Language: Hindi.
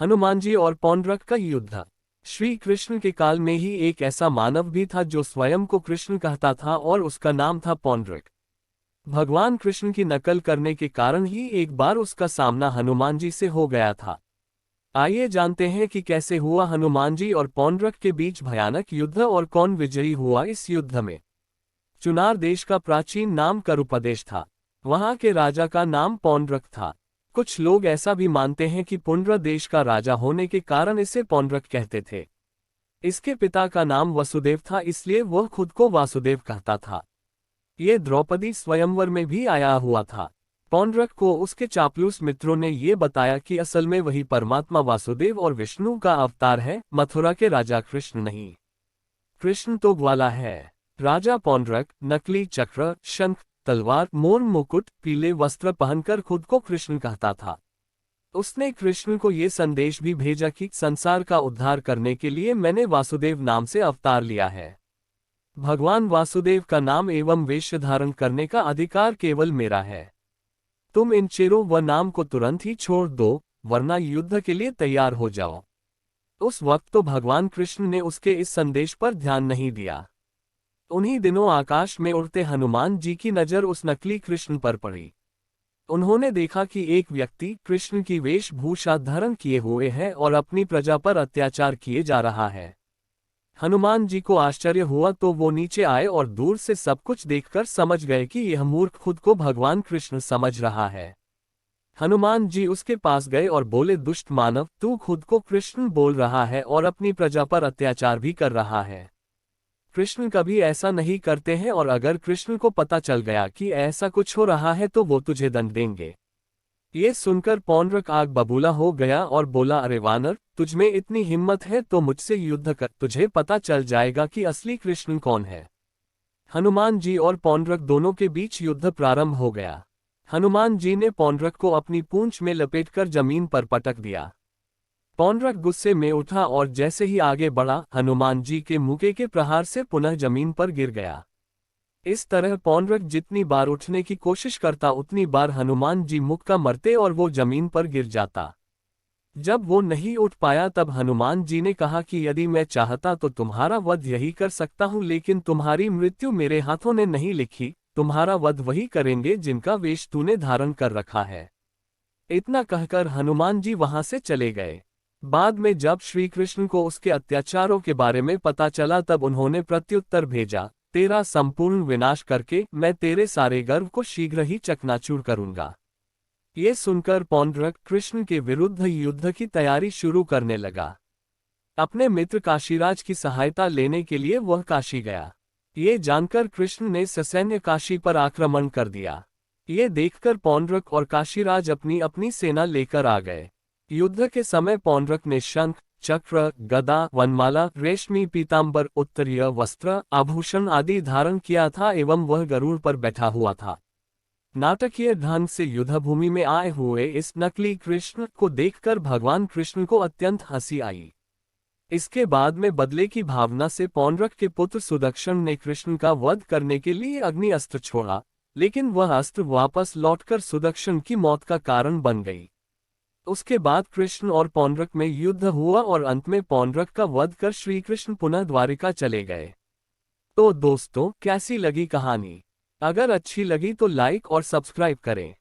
हनुमान जी और पौंड्रक का युद्ध। श्री कृष्ण के काल में ही एक ऐसा मानव भी था जो स्वयं को कृष्ण कहता था और उसका नाम था पौंड्रक। भगवान कृष्ण की नकल करने के कारण ही एक बार उसका सामना हनुमान जी से हो गया था। आइए जानते हैं कि कैसे हुआ हनुमान जी और पौंड्रक के बीच भयानक युद्ध और कौन विजयी हुआ इस युद्ध में। चुनार देश का प्राचीन नाम करुपदेश था। वहां के राजा का नाम पौंड्रक था। कुछ लोग ऐसा भी मानते हैं कि पुंड्र देश का राजा होने के कारण इसे पौंड्रक कहते थे। इसके पिता का नाम वसुदेव था, इसलिए वह खुद को वासुदेव कहता था। ये द्रौपदी स्वयंवर में भी आया हुआ था। पौंड्रक को उसके चापलूस मित्रों ने ये बताया कि असल में वही परमात्मा वासुदेव और विष्णु का अवतार है, मथुरा के राजा कृष्ण नहीं। कृष्ण तो ग्वाला है। राजा पौंड्रक नकली चक्र, शंख, तलवार, मोर मुकुट, पीले वस्त्र पहनकर खुद को कृष्ण कहता था। उसने कृष्ण को ये संदेश भी भेजा कि संसार का उद्धार करने के लिए मैंने वासुदेव नाम से अवतार लिया है। भगवान वासुदेव का नाम एवं वेश धारण करने का अधिकार केवल मेरा है। तुम इन चेरों व नाम को तुरंत ही छोड़ दो, वरना युद्ध के लिए तैयार हो जाओ। उस वक्त तो भगवान कृष्ण ने उसके इस संदेश पर ध्यान नहीं दिया। उन्हीं दिनों आकाश में उड़ते हनुमान जी की नजर उस नकली कृष्ण पर पड़ी। उन्होंने देखा कि एक व्यक्ति कृष्ण की वेशभूषा धारण किए हुए है और अपनी प्रजा पर अत्याचार किए जा रहा है। हनुमान जी को आश्चर्य हुआ तो वो नीचे आए और दूर से सब कुछ देखकर समझ गए कि यह मूर्ख खुद को भगवान कृष्ण समझ रहा है। हनुमान जी उसके पास गए और बोले, दुष्ट मानव, तू खुद को कृष्ण बोल रहा है और अपनी प्रजा पर अत्याचार भी कर रहा है। कृष्ण कभी ऐसा नहीं करते हैं और अगर कृष्ण को पता चल गया कि ऐसा कुछ हो रहा है तो वो तुझे दंड देंगे। ये सुनकर पौंड्रक आग बबूला हो गया और बोला, अरे वानर, तुझमें इतनी हिम्मत है तो मुझसे युद्ध कर, तुझे पता चल जाएगा कि असली कृष्ण कौन है। हनुमान जी और पौंड्रक दोनों के बीच युद्ध प्रारंभ हो गया। हनुमान जी ने पौंड्रक को अपनी पूंछ में लपेटकर जमीन पर पटक दिया। पौंड्रक गुस्से में उठा और जैसे ही आगे बढ़ा, हनुमान जी के मुक्के के प्रहार से पुनः जमीन पर गिर गया। इस तरह पौंड्रक जितनी बार उठने की कोशिश करता उतनी बार हनुमान जी मुक्का मरते और वो जमीन पर गिर जाता। जब वो नहीं उठ पाया तब हनुमान जी ने कहा कि यदि मैं चाहता तो तुम्हारा वध यही कर सकता हूँ, लेकिन तुम्हारी मृत्यु मेरे हाथों ने नहीं लिखी। तुम्हारा वध वही करेंगे जिनका वेश तूने धारण कर रखा है। इतना कहकर हनुमान जी वहां से चले गए। बाद में जब श्री कृष्ण को उसके अत्याचारों के बारे में पता चला तब उन्होंने प्रत्युत्तर भेजा, तेरा संपूर्ण विनाश करके मैं तेरे सारे गर्व को शीघ्र ही चकनाचूर करूंगा। ये सुनकर पौंड्रक कृष्ण के विरुद्ध युद्ध की तैयारी शुरू करने लगा। अपने मित्र काशीराज की सहायता लेने के लिए वह काशी गया। ये जानकर कृष्ण ने ससैन्य काशी पर आक्रमण कर दिया। ये देखकर पौंड्रक और काशीराज अपनी अपनी सेना लेकर आ गए। युद्ध के समय पौंड्रक ने शंख, चक्र, गदा, वनमाला, रेशमी पीतांबर, उत्तरीय वस्त्र, आभूषण आदि धारण किया था एवं वह गरुड़ पर बैठा हुआ था। नाटकीय ढंग से युद्धभूमि में आए हुए इस नकली कृष्ण को देखकर भगवान कृष्ण को अत्यंत हंसी आई। इसके बाद में बदले की भावना से पौंड्रक के पुत्र सुदक्षण ने कृष्ण का वध करने के लिए अग्नि अस्त्र छोड़ा, लेकिन वह अस्त्र वापस लौटकर सुदक्षण की मौत का कारण बन गई। उसके बाद कृष्ण और पौंड्रक में युद्ध हुआ और अंत में पौंड्रक का वध कर श्री कृष्ण पुनः द्वारिका चले गए। तो दोस्तों, कैसी लगी कहानी? अगर अच्छी लगी तो लाइक और सब्सक्राइब करें।